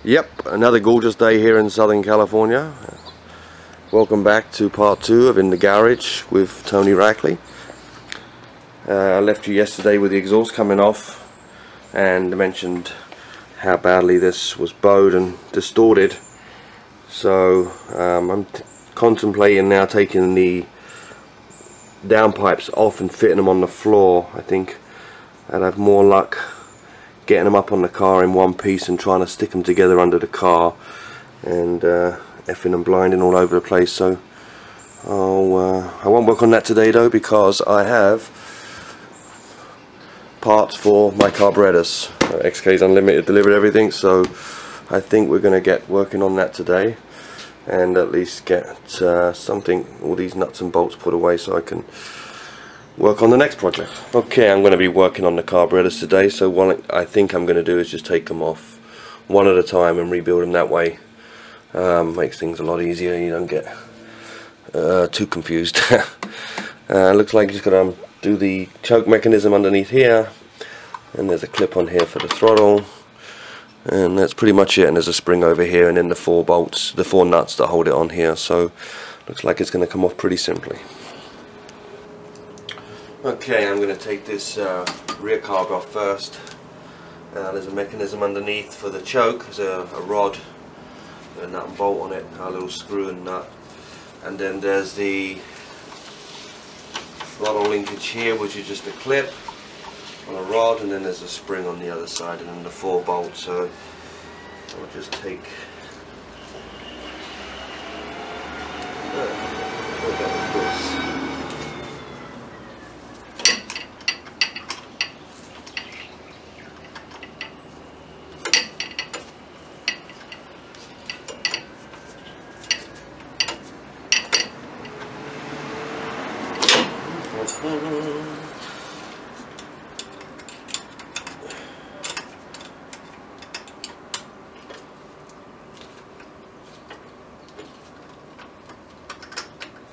Yep, another gorgeous day here in Southern California. Welcome back to part 2 of In the Garage with Tony Rackley. I left you yesterday with the exhaust coming off and mentioned how badly this was bowed and distorted. So I'm contemplating now taking the downpipes off and fitting them on the floor. I think I'd have more luck getting them up on the car in one piece and trying to stick them together under the car and effing and blinding all over the place. So I won't work on that today though, because I have parts for my carburetors. XK's Unlimited delivered everything, so I think we're going to get working on that today and at least get all these nuts and bolts put away so I can work on the next project. Okay, I'm going to be working on the carburetors today, so what I think I'm going to do is just take them off one at a time and rebuild them that way. Makes things a lot easier, you don't get too confused. Looks like you're just going to do the choke mechanism underneath here, and there's a clip on here for the throttle, and that's pretty much it. And there's a spring over here, and then the 4 bolts, the 4 nuts that hold it on here. So looks like it's going to come off pretty simply. Okay, I'm going to take this rear carb off first. There's a mechanism underneath for the choke. There's a rod, a nut and bolt on it, a little screw and nut, and then there's the throttle linkage here, which is just a clip on a rod, and then there's a spring on the other side, and then the 4 bolts. So I'll just take this.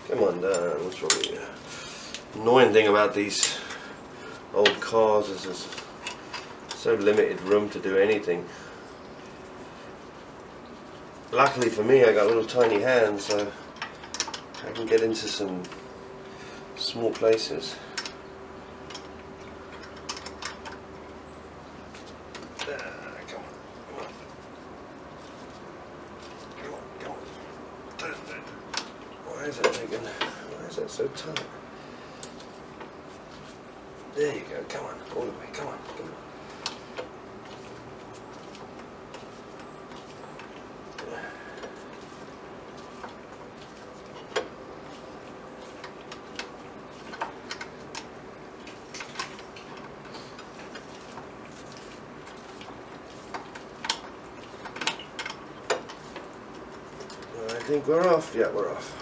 Come on down. What's wrong with you? Annoying thing about these old cars is there's so limited room to do anything. Luckily for me, I got little tiny hands, so I can get into some small places. Come on. Why is that taking? Why is that so tight? There you go. Come on, all the way. Come on. I think we're off. Yeah, we're off.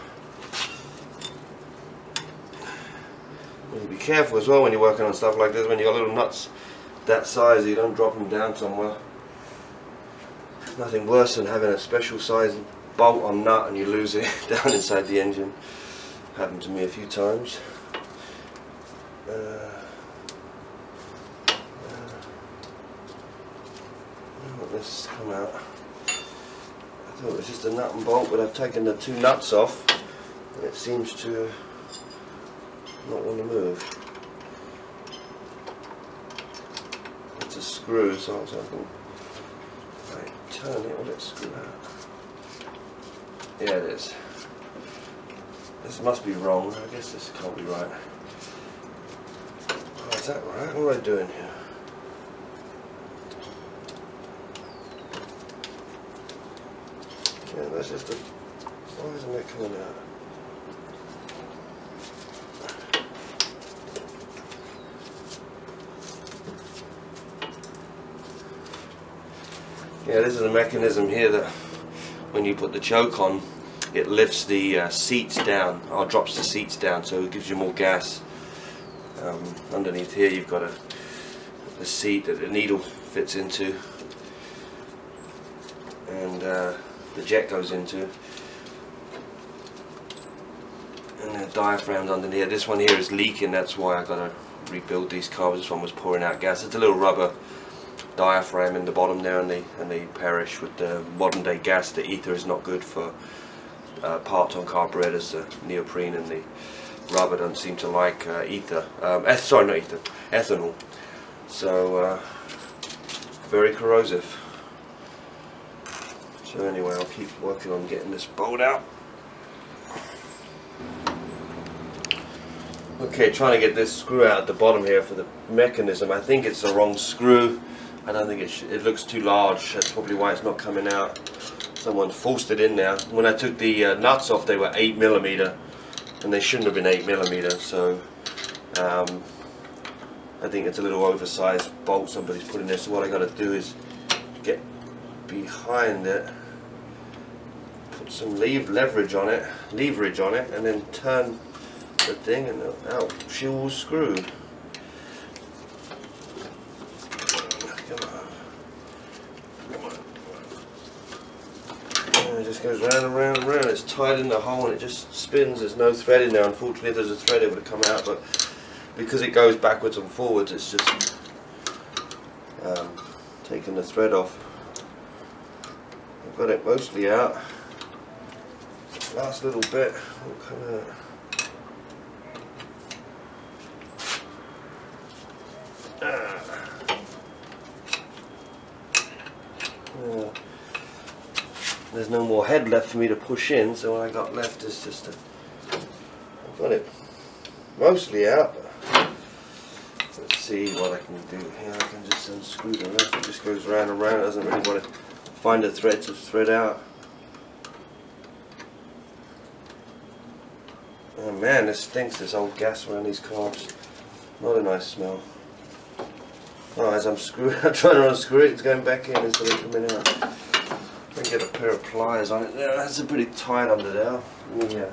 You need to be careful as well when you're working on stuff like this. When you got little nuts that size, you don't drop them down somewhere. There's nothing worse than having a special size bolt or nut and you lose it down inside the engine. Happened to me a few times. Let this come out. I thought it was just a nut and bolt, but I've taken the 2 nuts off and it seems to not want to move. It's a screw, so I can turn it, will it screw out? Yeah, it is. This must be wrong. I guess this can't be right. Oh, is that right? What am I doing here? Yeah, that's just a... Why isn't it coming out? Yeah, this is a mechanism here that when you put the choke on, it lifts the seats down, or drops the seats down, so it gives you more gas. Underneath here you've got a seat that the needle fits into, and the jet goes into, and the diaphragm's underneath. This one here is leaking, that's why I got to rebuild these carbs. This one was pouring out gas. It's a little rubber diaphragm in the bottom there, and they perish with the modern day gas. The ether is not good for parts on carburetors. The neoprene and the rubber don't seem to like ether. Sorry, not ether, ethanol. So very corrosive. So anyway, I'll keep working on getting this bolt out. Okay, trying to get this screw out at the bottom here for the mechanism. I think it's the wrong screw. I don't think it looks too large. That's probably why it's not coming out. Someone forced it in there. When I took the nuts off, they were 8mm, and they shouldn't have been 8mm. So I think it's a little oversized bolt somebody's put in there. So what I got to do is get behind it, put some leverage on it, and then turn the thing, and out she will screw. Come on. And it just goes round and round and round. It's tied in the hole and it just spins. There's no thread in there. Unfortunately, if there's a thread, it would have come out, but because it goes backwards and forwards, it's just taking the thread off. I've got it mostly out. Last little bit will come out. There's no more head left for me to push in, so what I got left is just I've got it mostly out. Let's see what I can do here. I can just unscrew the rest. It just goes round and round. It doesn't really want to find a thread to thread out. Oh man, this stinks, this old gas around these carbs. Not a nice smell. Oh, as I'm trying to unscrew it, it's going back in instead of coming out. I can get a pair of pliers on it there. That's a pretty tight under there. Yeah.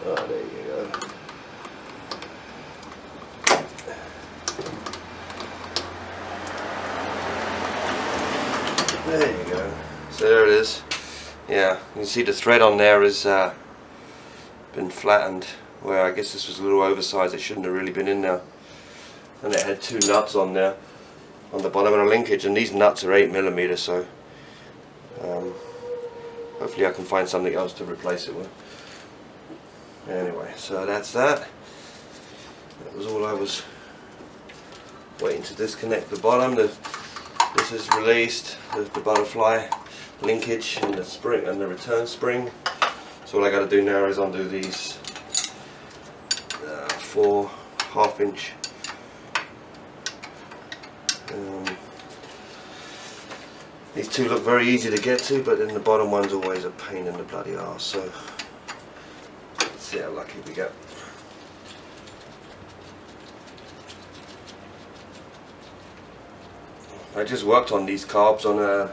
Oh, there you go. There you go. So there it is. Yeah, you can see the thread on there has been flattened, where I guess this was a little oversized. It shouldn't have really been in there. And it had two nuts on there on the bottom of the linkage, and these nuts are 8mm, so hopefully I can find something else to replace it with. Anyway, so that's that. That was all I was waiting to disconnect the bottom. This is released, the butterfly linkage and the spring and the return spring. So all I got to do now is undo these 4 1/2-inch these two look very easy to get to, but then the bottom one's always a pain in the bloody arse. So let's see how lucky we get. I just worked on these carbs on a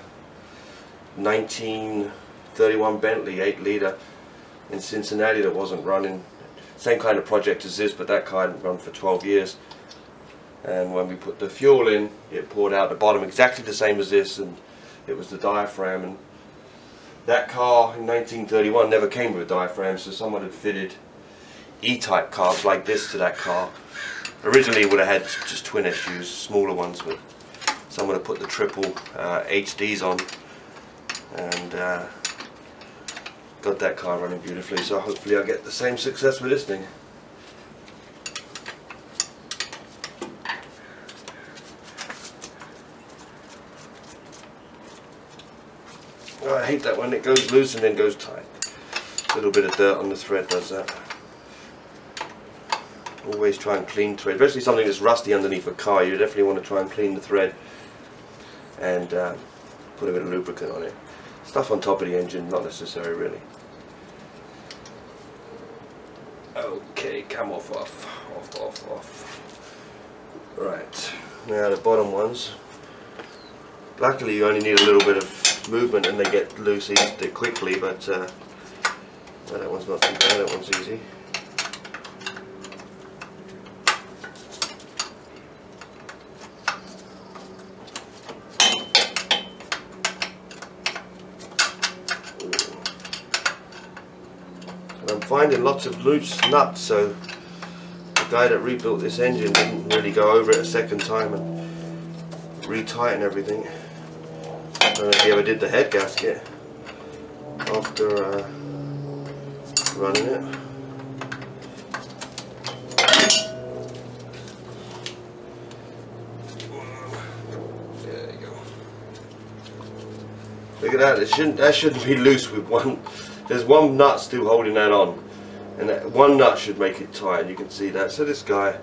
1931 Bentley 8-litre in Cincinnati that wasn't running. Same kind of project as this, but that car hadn't run for 12 years. And when we put the fuel in, it poured out the bottom exactly the same as this, and it was the diaphragm. And that car in 1931 never came with a diaphragm, so someone had fitted E-type carbs like this to that car. Originally it would have had just twin SUs, smaller ones, but someone had put the triple HDs on and got that car running beautifully. So hopefully I'll get the same success with this thing. Oh, I hate that when it goes loose and then goes tight. A little bit of dirt on the thread does that. Always try and clean thread, especially something that's rusty underneath a car. You definitely want to try and clean the thread and put a bit of lubricant on it. Stuff on top of the engine, not necessary really. Okay, come off. Right, now the bottom ones. Luckily you only need a little bit of movement and they get loose quickly, but well, that one's not too bad, that one's easy. I'm finding lots of loose nuts, so the guy that rebuilt this engine didn't really go over it a second time and retighten everything. I don't know if he ever did the head gasket after running it. There you go. Look at that. That shouldn't be loose with one. There's one nut still holding that on, and that one nut should make it tight. You can see that. So this guy,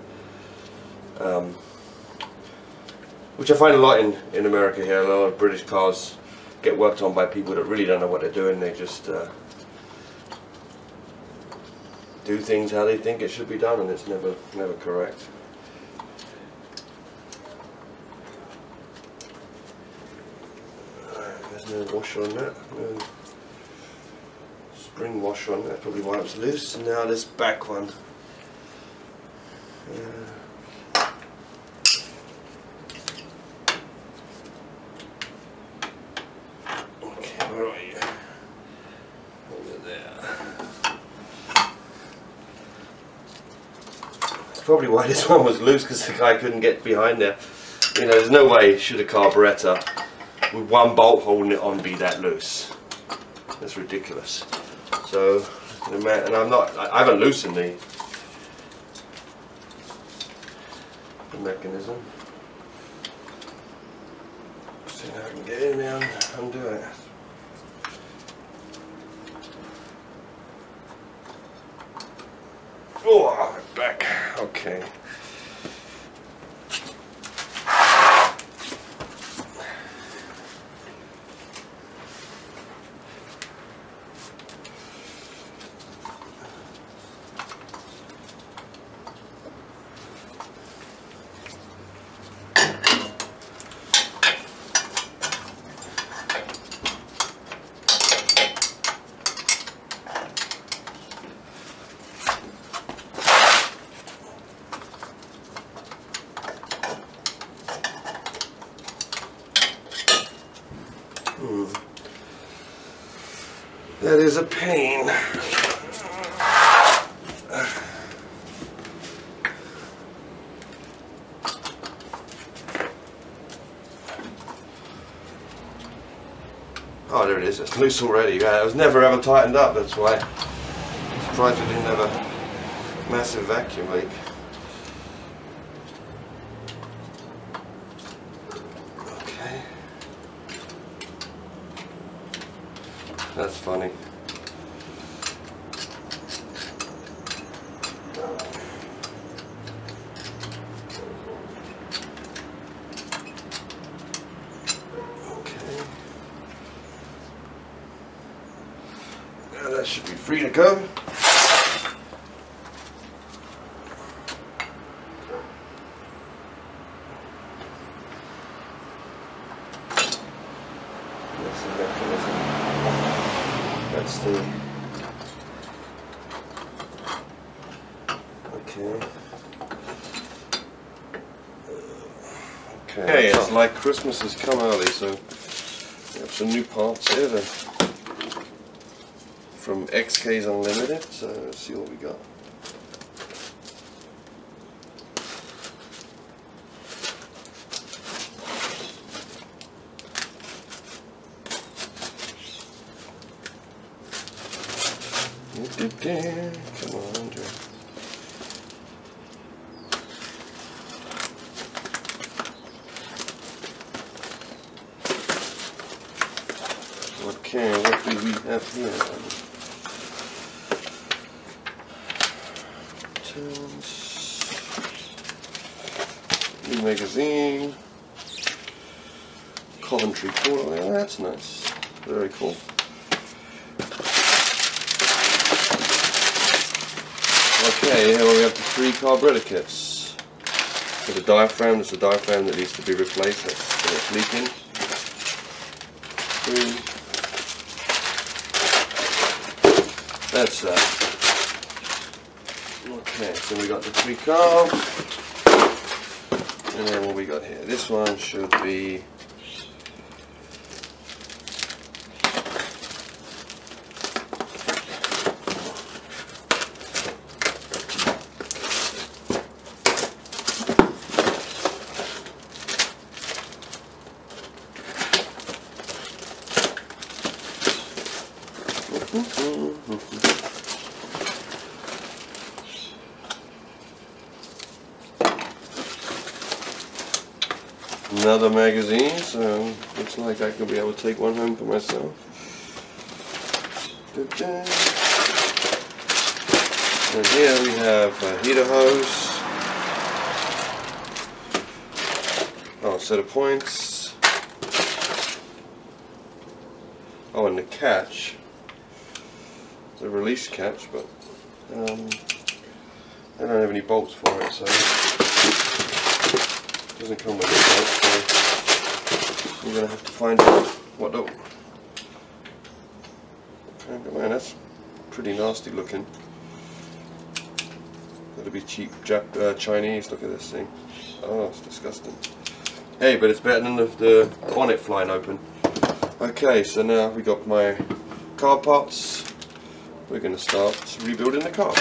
which I find a lot in America here, a lot of British cars get worked on by people that really don't know what they're doing. They just do things how they think it should be done, and it's never correct. There's no washer on that. No spring washer on that. Probably why it was loose. And now this back one. Where are you? Over there. That's probably why this one was loose, because the guy couldn't get behind there. You know, there's no way should a carburettor with one bolt holding it on be that loose. That's ridiculous. So, and I haven't loosened the mechanism. See if I can get in there and undo it. Oh, back. Okay. That is a pain. Oh, there it is. It's loose already. Yeah, it was never ever tightened up. That's why. I'm surprised we didn't have a massive vacuum leak. Okay. That's funny. That should be free to go. That's the mechanism. That's the... Okay. Okay, it's like Christmas has come early, so we have some new parts here from XK's Unlimited, so let's see what we got. Come on, Joe. Okay, what do we have here? New magazine, Coventry Port. Yeah, that's nice. Very cool. Okay, here we have the 3 carburetor kits. For the diaphragm, there's a diaphragm that needs to be replaced. It's leaking. 3. That's that. Okay, so we got the 3 carbs. And then what we got here? This one should be Another magazine, so looks like I could be able to take one home for myself. And here we have a heater hose. Oh, a set of points. Oh, and the catch. The release catch, but I don't have any bolts for it, so it doesn't come with a bolt, so I'm going to have to find out what the... Man, that's pretty nasty looking. Gotta be cheap Chinese. Look at this thing. Oh, it's disgusting. Hey, but it's better than the bonnet flying open. Okay, so now we got my car parts. We're going to start rebuilding the car.